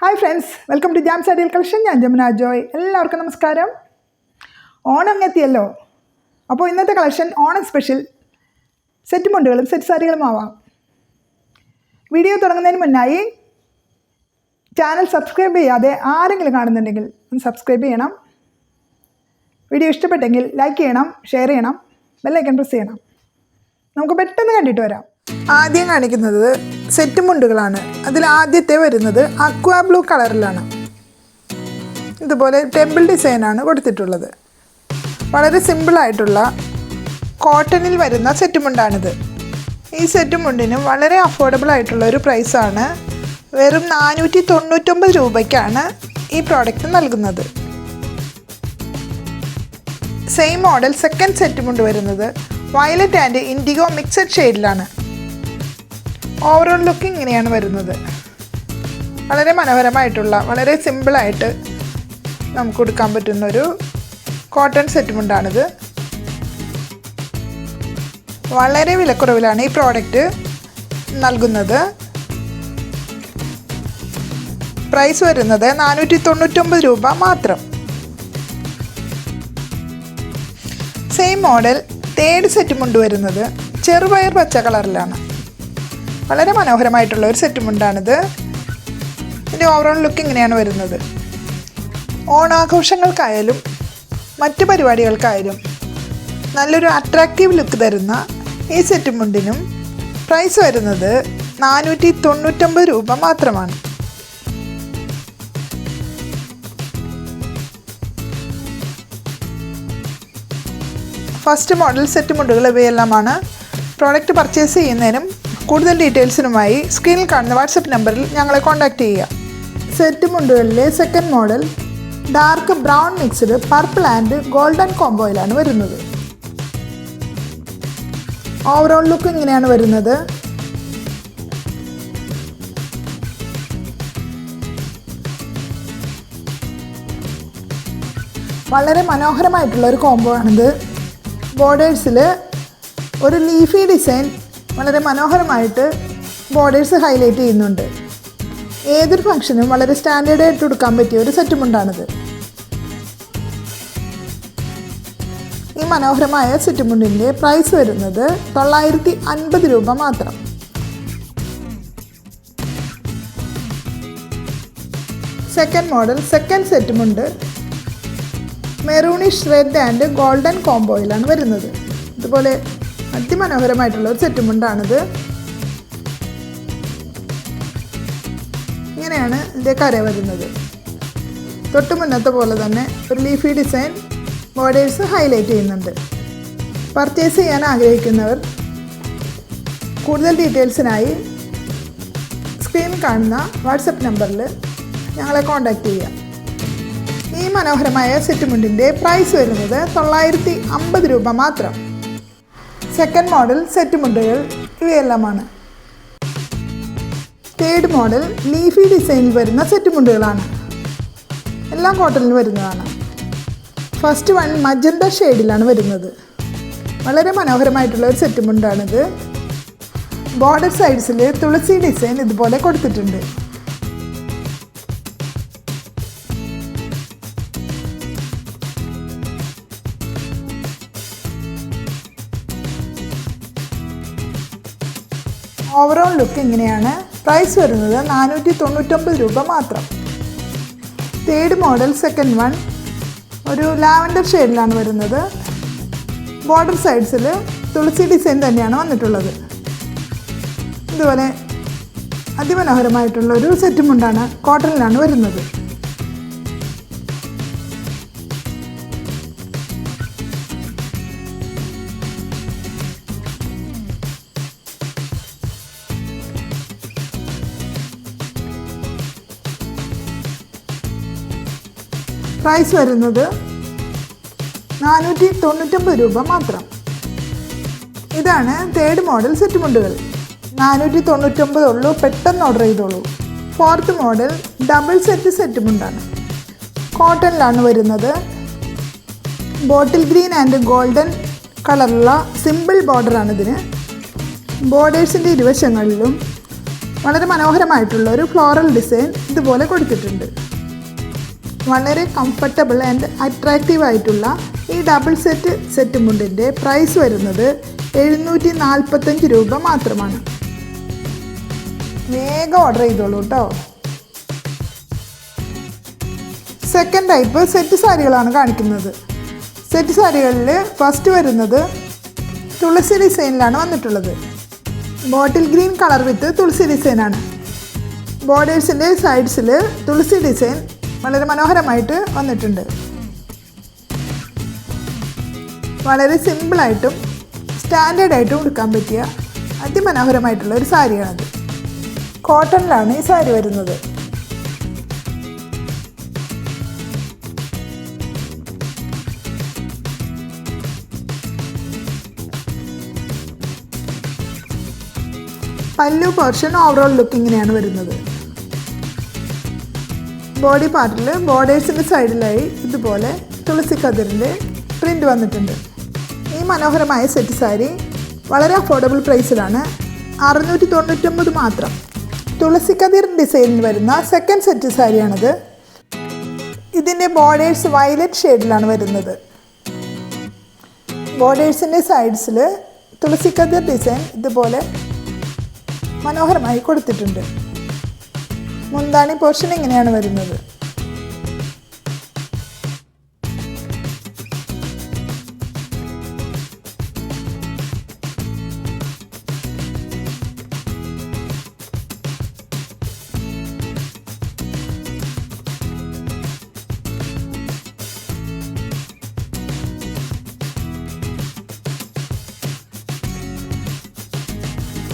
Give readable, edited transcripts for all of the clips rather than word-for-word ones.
Hi friends, welcome to Jams ideal collection. ഞാൻ ജമുന ജോയ്. എല്ലാവർക്കും നമസ്കാരം. ഓണം എത്തിയല്ലോ. അപ്പോൾ ഇന്നത്തെ കളക്ഷൻ ഓണം സ്പെഷ്യൽ സെറ്റ് മുണ്ടുകളും സെറ്റ് സാരികളും ആവാം. വീഡിയോ തുടങ്ങുന്നതിന് മുന്നായി ചാനൽ സബ്സ്ക്രൈബ് ചെയ്യാതെ ആരെങ്കിലും കാണുന്നുണ്ടെങ്കിൽ ഒന്ന് സബ്സ്ക്രൈബ് ചെയ്യണം. വീഡിയോ ഇഷ്ടപ്പെട്ടെങ്കിൽ ലൈക്ക് ചെയ്യണം, ഷെയർ ചെയ്യണം, ബെല്ലൈക്കൺ പ്രസ് ചെയ്യണം. നമുക്ക് പെട്ടെന്ന് കണ്ടിട്ട് വരാം. ആദ്യം കാണിക്കുന്നത് സെറ്റ് മുണ്ടുകളാണ്. അതിൽ ആദ്യത്തെ വരുന്നത് അക്വാ ബ്ലൂ കളറിലാണ്. ഇതുപോലെ ടെമ്പിൾ ഡിസൈനാണ് കൊടുത്തിട്ടുള്ളത്. വളരെ സിമ്പിളായിട്ടുള്ള കോട്ടണിൽ വരുന്ന സെറ്റ് മുണ്ടാണിത്. ഈ സെറ്റ് മുണ്ടിന് വളരെ അഫോർഡബിൾ ആയിട്ടുള്ള ഒരു പ്രൈസാണ്. വെറും 499 രൂപയ്ക്കാണ് ഈ പ്രോഡക്റ്റ് നൽകുന്നത്. സെയിം മോഡൽ സെക്കൻഡ് സെറ്റ് മുണ്ട് വരുന്നത് വയലറ്റ് ആൻഡ് ഇൻഡിഗോ മിക്സഡ് ഷെയ്ഡിലാണ്. ഓവറോൾ ലുക്ക് ഇങ്ങനെയാണ് വരുന്നത്. വളരെ മനോഹരമായിട്ടുള്ള, വളരെ സിമ്പിളായിട്ട് നമുക്ക് കൊടുക്കാൻ പറ്റുന്നൊരു കോട്ടൺ സെറ്റ് മുണ്ടാണിത്. വളരെ വിലക്കുറവിലാണ് ഈ പ്രോഡക്റ്റ് നൽകുന്നത്. പ്രൈസ് വരുന്നത് 499 രൂപ മാത്രം. സെയിം മോഡൽ തേർഡ് സെറ്റ് മുണ്ട് വരുന്നത് ചെറുപയർ പച്ച കളറിലാണ്. വളരെ മനോഹരമായിട്ടുള്ള ഒരു സെറ്റ് മുണ്ടാണിത്. ഇതിൻ്റെ ഓവറോൾ ലുക്ക് ഇങ്ങനെയാണ് വരുന്നത്. ഓണാഘോഷങ്ങൾക്കായാലും മറ്റു പരിപാടികൾക്കായാലും നല്ലൊരു അട്രാക്റ്റീവ് ലുക്ക് തരുന്ന ഈ സെറ്റ് മുണ്ടിനും പ്രൈസ് വരുന്നത് 499 രൂപ മാത്രമാണ്. ഫസ്റ്റ് മോഡൽ സെറ്റ് മുണ്ടുകൾ ഇവയെല്ലാമാണ്. പ്രോഡക്റ്റ് പർച്ചേസ് ചെയ്യുന്നതിനും കൂടുതൽ ഡീറ്റെയിൽസിനുമായി സ്ക്രീനിൽ കാണുന്ന വാട്സപ്പ് നമ്പറിൽ ഞങ്ങളെ കോൺടാക്റ്റ് ചെയ്യുക. സെറ്റ് മുണ്ടുകളിലെ second model dark brown mixed purple and golden കോംബോയിലാണ് വരുന്നത്. ഓവറോൾ ലുക്ക് ഇങ്ങനെയാണ് വരുന്നത്. വളരെ മനോഹരമായിട്ടുള്ള ഒരു കോംബോ ആണിത്. ബോർഡേഴ്സിൽ ഒരു ലീഫി ഡിസൈൻ വളരെ മനോഹരമായിട്ട് ബോർഡേഴ്സ് ഹൈലൈറ്റ് ചെയ്യുന്നുണ്ട്. ഏതൊരു ഫംഗ്ഷനും വളരെ സ്റ്റാൻഡേർഡ് ആയിട്ട് കൊടുക്കാൻ പറ്റിയ ഒരു സെറ്റ് മുണ്ടാണിത്. ഈ മനോഹരമായ സെറ്റ് മുണ്ടിൻ്റെ പ്രൈസ് വരുന്നത് 950 രൂപ മാത്രം. സെക്കൻഡ് മോഡൽ സെക്കൻഡ് സെറ്റ് മുണ്ട് മെറൂണിഷ് റെഡ് ആൻഡ് ഗോൾഡൻ കോംബോയിലാണ് വരുന്നത്. ഇതുപോലെ അതിമനോഹരമായിട്ടുള്ള ഒരു സെറ്റ് മുണ്ടാണിത്. ഇങ്ങനെയാണ് ഇതിൻ്റെ കര വരുന്നത്. തൊട്ട് മുന്നത്തെ പോലെ തന്നെ ഒരു ലീഫി ഡിസൈൻ ബോർഡേഴ്സ് ഹൈലൈറ്റ് ചെയ്യുന്നുണ്ട്. പർച്ചേസ് ചെയ്യാൻ ആഗ്രഹിക്കുന്നവർ കൂടുതൽ ഡീറ്റെയിൽസിനായി സ്ക്രീനിൽ കാണുന്ന വാട്സപ്പ് നമ്പറിൽ ഞങ്ങളെ കോൺടാക്റ്റ് ചെയ്യാം. ഈ മനോഹരമായ സെറ്റ് മുണ്ടിൻ്റെ പ്രൈസ് വരുന്നത് 950 രൂപ മാത്രം. സെക്കൻഡ് മോഡൽ സെറ്റ് മുണ്ടുകൾ ഇവയെല്ലാമാണ്. തേർഡ് മോഡൽ ലീഫി ഡിസൈനിൽ വരുന്ന സെറ്റ് മുണ്ടുകളാണ്. എല്ലാം കോട്ടണിൽ വരുന്നതാണ്. ഫസ്റ്റ് വൺ മജന്ത ഷെയ്ഡിലാണ് വരുന്നത്. വളരെ മനോഹരമായിട്ടുള്ള ഒരു സെറ്റ് മുണ്ടാണിത്. ബോർഡർ സൈഡ്സിൽ തുളസി ഡിസൈൻ ഇതുപോലെ കൊടുത്തിട്ടുണ്ട്. ഓവറോൾ ലുക്ക് ഇങ്ങനെയാണ്. പ്രൈസ് വരുന്നത് 499 രൂപ മാത്രം. തേർഡ് മോഡൽ സെക്കൻഡ് വൺ ഒരു ലാവൻഡർ ഷെയ്ഡിലാണ് വരുന്നത്. ബോർഡർ സൈഡ്സിൽ തുളസി ഡിസൈൻ തന്നെയാണ് വന്നിട്ടുള്ളത്. ഇതുപോലെ അതിമനോഹരമായിട്ടുള്ള ഒരു സെറ്റ് മുണ്ടാണ്. കോട്ടണിലാണ് വരുന്നത്. പ്രൈസ് വരുന്നത് 499 രൂപ മാത്രം. ഇതാണ് തേർഡ് മോഡൽ സെറ്റ് മുണ്ടുകൾ. 499 ഉള്ളൂ. പെട്ടെന്ന് ഓർഡർ ചെയ്തോളൂ. ഫോർത്ത് മോഡൽ ഡബിൾ സെറ്റ് മുണ്ടാണ്. കോട്ടണിലാണ് വരുന്നത്. ബോട്ടിൽ ഗ്രീൻ ആൻഡ് ഗോൾഡൻ കളറുള്ള സിമ്പിൾ ബോർഡറാണ് ഇതിന്. ബോർഡേഴ്സിൻ്റെ ഇരുവശങ്ങളിലും വളരെ മനോഹരമായിട്ടുള്ള ഒരു ഫ്ലോറൽ ഡിസൈൻ ഇതുപോലെ കൊടുത്തിട്ടുണ്ട്. വളരെ കംഫർട്ടബിൾ ആൻഡ് അട്രാക്റ്റീവ് ആയിട്ടുള്ള ഈ ഡബിൾ സെറ്റ് മുണ്ടിൻ്റെ പ്രൈസ് വരുന്നത് 745 രൂപ മാത്രമാണ്. വേഗം ഓർഡർ ചെയ്തോളൂ കേട്ടോ. സെക്കൻഡ് ടൈപ്പ് സെറ്റ് സാരികളാണ് കാണിക്കുന്നത്. സെറ്റ് സാരികളിൽ ഫസ്റ്റ് വരുന്നത് തുളസി ഡിസൈനിലാണ് വന്നിട്ടുള്ളത്. ബോട്ടിൽ ഗ്രീൻ കളർ വിത്ത് തുളസി ഡിസൈനാണ്. ബോർഡേഴ്സിൻ്റെ സൈഡ്സിൽ തുളസി ഡിസൈൻ വളരെ മനോഹരമായിട്ട് വന്നിട്ടുണ്ട്. വളരെ സിമ്പിളായിട്ടും സ്റ്റാൻഡേർഡായിട്ടും ഉടുക്കാൻ പറ്റിയ അതിമനോഹരമായിട്ടുള്ള ഒരു സാരിയാണത്. കോട്ടണിലാണ് ഈ സാരി വരുന്നത്. പല്ലു പോർഷൻ ഓവറോൾ ലുക്ക് ഇങ്ങനെയാണ് വരുന്നത്. ബോഡി പാർട്ടിൽ ബോർഡേഴ്സിൻ്റെ സൈഡിലായി ഇതുപോലെ തുളസി കതിറിൻ്റെ പ്രിൻ്റ് വന്നിട്ടുണ്ട്. ഈ മനോഹരമായ സെറ്റ് സാരി വളരെ അഫോർഡബിൾ പ്രൈസിലാണ് 699 മാത്രം. തുളസി കതിർ ഡിസൈനിൽ വരുന്ന സെക്കൻഡ് സെറ്റ് സാരിയാണിത്. ഇതിൻ്റെ ബോർഡേഴ്സ് വയലറ്റ് ഷെയ്ഡിലാണ് വരുന്നത്. ബോർഡേഴ്സിൻ്റെ സൈഡ്സിൽ തുളസി കതിർ ഡിസൈൻ ഇതുപോലെ മനോഹരമായി കൊടുത്തിട്ടുണ്ട്. മുന്താണി പോർഷൻ ഇങ്ങനെയാണ് വരുന്നത്.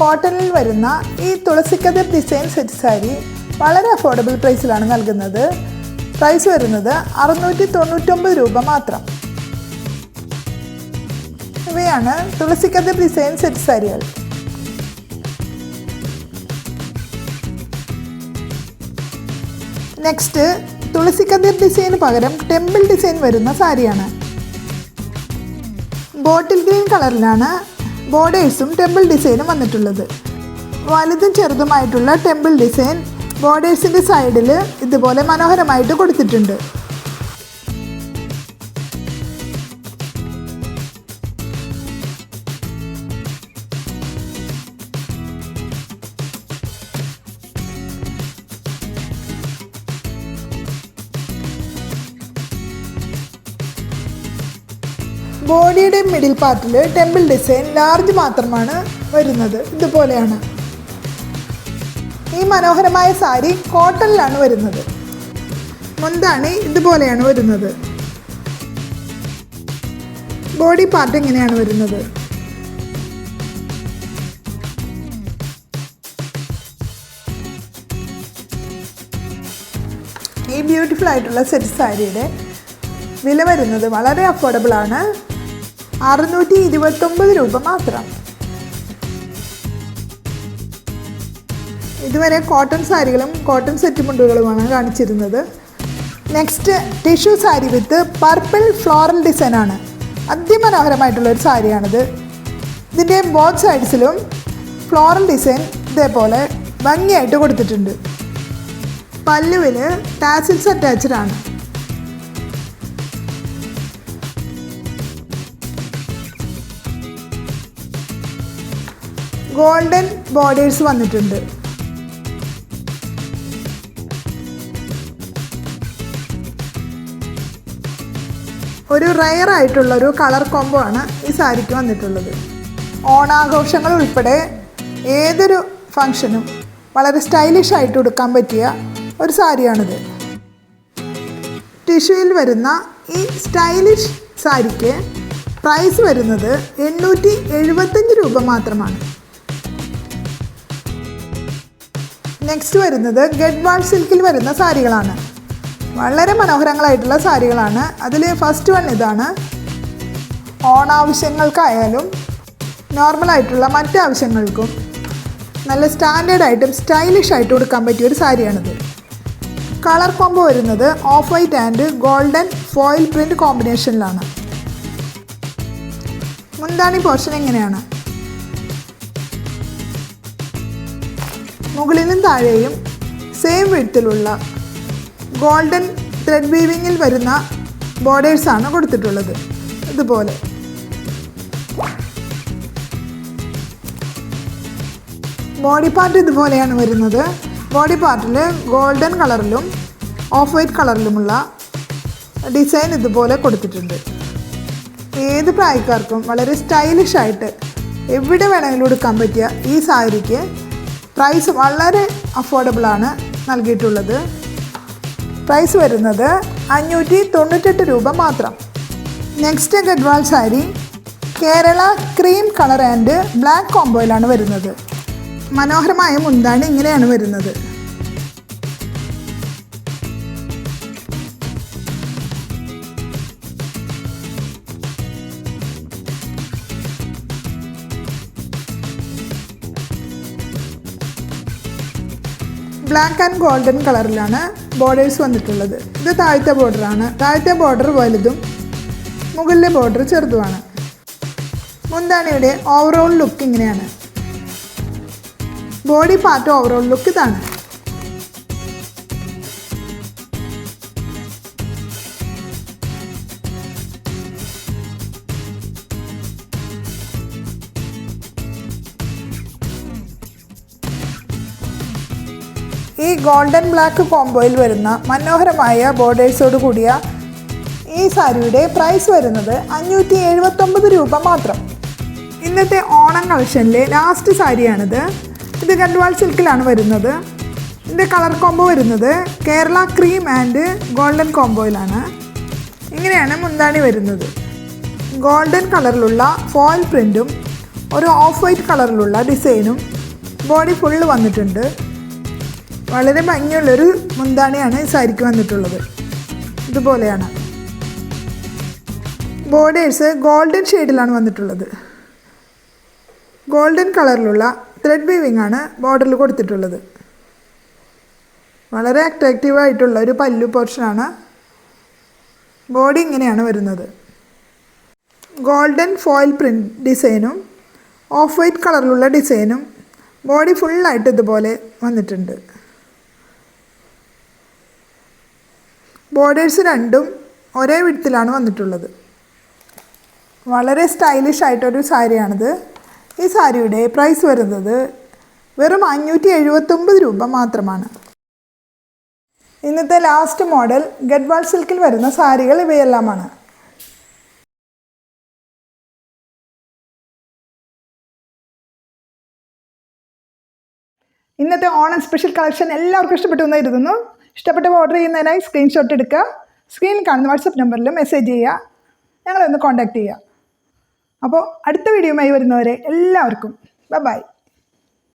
കോട്ടണിൽ വരുന്ന ഈ തുളസിക്കതിർ ഡിസൈൻ സെറ്റ് സാരി വളരെ അഫോർഡബിൾ പ്രൈസിലാണ് നൽകുന്നത്. പ്രൈസ് വരുന്നത് 699 രൂപ മാത്രം. ഇവയാണ് തുളസിക്കതിർ ഡിസൈൻ സെറ്റ് സാരികൾ. നെക്സ്റ്റ് തുളസിക്കതിർ ഡിസൈന് പകരം ടെമ്പിൾ ഡിസൈൻ വരുന്ന സാരിയാണ്. ബോട്ടിൽ ഗ്രീൻ കളറിലാണ് ബോർഡേഴ്സും ടെമ്പിൾ ഡിസൈനും വന്നിട്ടുള്ളത്. വലുതും ചെറുതുമായിട്ടുള്ള ടെമ്പിൾ ഡിസൈൻ ബോർഡേഴ്സിൻ്റെ സൈഡിൽ ഇതുപോലെ മനോഹരമായിട്ട് കൊടുത്തിട്ടുണ്ട്. ബോഡിയുടെ മിഡിൽ പാർട്ടിൽ ടെമ്പിൾ ഡിസൈൻ ലാർജ് മാത്രമാണ് വരുന്നത്. ഇതുപോലെയാണ്. ഈ മനോഹരമായ സാരി കോട്ടണിലാണ് വരുന്നത്. മുന്താണി ഇതുപോലെയാണ് വരുന്നത്. ബോഡി പാർട്ട് ഇങ്ങനെയാണ് വരുന്നത്. ഈ ബ്യൂട്ടിഫുൾ ആയിട്ടുള്ള സെറ്റ് സാരിയുടെ വില വരുന്നത് വളരെ അഫോർഡബിൾ ആണ്. 629 രൂപ മാത്രം. ഇതുവരെ കോട്ടൺ സാരികളും കോട്ടൺ സെറ്റ് മുണ്ടുകളുമാണ് കാണിച്ചിരുന്നത്. നെക്സ്റ്റ് ടിഷ്യൂ സാരി വിത്ത് പർപ്പിൾ ഫ്ലോറൽ ഡിസൈനാണ്. അതിമനോഹരമായിട്ടുള്ളൊരു സാരിയാണിത്. ഇതിൻ്റെ ബോത്ത് സൈഡ്സിലും ഫ്ലോറൽ ഡിസൈൻ ഇതേപോലെ ഭംഗിയായിട്ട് കൊടുത്തിട്ടുണ്ട്. പല്ലുവിൽ ടാസിൽസ് അറ്റാച്ച്ഡ് ആണ്. ഗോൾഡൻ ബോർഡേഴ്സ് വന്നിട്ടുണ്ട്. ഒരു റയർ ആയിട്ടുള്ളൊരു കളർ കോംബോ ആണ് ഈ സാരിക്ക് വന്നിട്ടുള്ളത്. ഓണാഘോഷങ്ങൾ ഉൾപ്പെടെ ഏതൊരു ഫംഗ്ഷനും വളരെ സ്റ്റൈലിഷ് ആയിട്ട് ഉടുക്കാൻ പറ്റിയ ഒരു സാരിയാണിത്. ടിഷ്യൂയിൽ വരുന്ന ഈ സ്റ്റൈലിഷ് സാരിക്ക് പ്രൈസ് വരുന്നത് 875 രൂപ മാത്രമാണ്. നെക്സ്റ്റ് വരുന്നത് ഗഡ്വാൾ സിൽക്കിൽ വരുന്ന സാരികളാണ്. വളരെ മനോഹരങ്ങളായിട്ടുള്ള സാരികളാണ്. അതിൽ ഫസ്റ്റ് വൺ ഇതാണ്. ഓണാവശ്യങ്ങൾക്കായാലും നോർമലായിട്ടുള്ള മറ്റ് ആവശ്യങ്ങൾക്കും നല്ല സ്റ്റാൻഡേർഡായിട്ടും സ്റ്റൈലിഷ് ആയിട്ട് കൊടുക്കാൻ പറ്റിയൊരു സാരിയാണിത്. കളർ കോംബോ വരുന്നത് off white and golden foil print കോമ്പിനേഷനിലാണ്. മുന്താണി പോർഷൻ എങ്ങനെയാണ്? മുകളിലും താഴെയും സെയിം വിഡ്ത്തിലുള്ള ഗോൾഡൻ ത്രെഡ് വീവിങ്ങിൽ വരുന്ന ബോർഡേഴ്സാണ് കൊടുത്തിട്ടുള്ളത്. ഇതുപോലെ ബോഡി പാർട്ട് ഇതുപോലെയാണ് വരുന്നത്. ബോഡി പാർട്ടിൽ ഗോൾഡൻ കളറിലും ഓഫ് വൈറ്റ് കളറിലുമുള്ള ഡിസൈൻ ഇതുപോലെ കൊടുത്തിട്ടുണ്ട്. ഏത് പ്രായക്കാർക്കും വളരെ സ്റ്റൈലിഷായിട്ട് എവിടെ വേണമെങ്കിലും എടുക്കാൻ പറ്റിയ ഈ സാരിക്ക് പ്രൈസ് വളരെ അഫോർഡബിളാണ് നൽകിയിട്ടുള്ളത്. പ്രൈസ് വരുന്നത് 598 രൂപ മാത്രം. Next Gadwal sari Kerala cream colour and black കോംബോയിലാണ് വരുന്നത്. മനോഹരമായ മുന്താണി ഇങ്ങനെയാണ് വരുന്നത്. ബ്ലാക്ക് ആൻഡ് ഗോൾഡൻ കളറിലാണ് ബോർഡേഴ്സ് വന്നിട്ടുള്ളത്. ഇത് താഴത്തെ ബോർഡറാണ്. താഴത്തെ ബോർഡർ വലുതും മുകളിലെ ബോർഡർ ചെറുതുമാണ്. മുന്താണിയുടെ ഓവറോൾ ലുക്ക് ഇങ്ങനെയാണ്. ബോഡി പാർട്ട് ഓവറോൾ ലുക്ക് ഇതാണ്. ഈ ഗോൾഡൻ ബ്ലാക്ക് കോംബോയിൽ വരുന്ന മനോഹരമായ ബോർഡേഴ്സോട് കൂടിയ ഈ സാരിയുടെ പ്രൈസ് വരുന്നത് 579 രൂപ മാത്രം. ഇന്നത്തെ ഓണം കളക്ഷനിലെ ലാസ്റ്റ് സാരിയാണിത്. ഇത് ഗഡ്വാൾ സിൽക്കിലാണ് വരുന്നത്. ഇതിൻ്റെ കളർ കോംബോ വരുന്നത് കേരള ക്രീം ആൻഡ് ഗോൾഡൻ കോംബോയിലാണ്. ഇങ്ങനെയാണ് മുന്താണി വരുന്നത്. ഗോൾഡൻ കളറിലുള്ള ഫോയിൽ പ്രിൻറ്റും ഒരു ഓഫ് വൈറ്റ് കളറിലുള്ള ഡിസൈനും ബോഡി ഫുള്ള് വന്നിട്ടുണ്ട്. വളരെ ഭംഗിയുള്ളൊരു മുന്താണിയാണ് ഈ സാരിക്ക് വന്നിട്ടുള്ളത്. ഇതുപോലെയാണ്. ബോർഡേഴ്സ് ഗോൾഡൻ ഷെയ്ഡിലാണ് വന്നിട്ടുള്ളത്. ഗോൾഡൻ കളറിലുള്ള ത്രെഡ് വീവിംഗ് ആണ് ബോർഡറിൽ കൊടുത്തിട്ടുള്ളത്. വളരെ അട്രാക്റ്റീവായിട്ടുള്ള ഒരു പല്ലു പോർഷനാണ്. ബോഡി ഇങ്ങനെയാണ് വരുന്നത്. ഗോൾഡൻ ഫോയിൽ പ്രിൻറ്റ് ഡിസൈനും ഓഫ് വൈറ്റ് കളറിലുള്ള ഡിസൈനും ബോഡി ഫുള്ളായിട്ട് ഇതുപോലെ വന്നിട്ടുണ്ട്. ബോർഡേഴ്സ് രണ്ടും ഒരേ വിഡ്ത്തിലാണ് വന്നിട്ടുള്ളത്. വളരെ സ്റ്റൈലിഷ് ആയിട്ടൊരു സാരിയാണിത്. ഈ സാരിയുടെ പ്രൈസ് വരുന്നത് വെറും 579 രൂപ മാത്രമാണ്. ഇന്നത്തെ ലാസ്റ്റ് മോഡൽ ഗഡ്വാൾ സിൽക്കിൽ വരുന്ന സാരികൾ ഇവയെല്ലാമാണ്. ഇന്നത്തെ ഓണം സ്പെഷ്യൽ കളക്ഷൻ എല്ലാവർക്കും ഇഷ്ടപ്പെട്ടു എന്ന് കരുതുന്നു. ഇഷ്ടപ്പെട്ടപ്പോൾ ഓർഡർ ചെയ്യുന്നതിനായി സ്ക്രീൻഷോട്ട് എടുക്കുക. സ്ക്രീനിൽ കാണുന്ന വാട്സപ്പ് നമ്പറിൽ മെസ്സേജ് ചെയ്യുക. ഞങ്ങളെ ഒന്ന് കോൺടാക്റ്റ് ചെയ്യുക. അപ്പോൾ അടുത്ത വീഡിയോയുമായി വരുന്നവരെ എല്ലാവർക്കും ബൈ.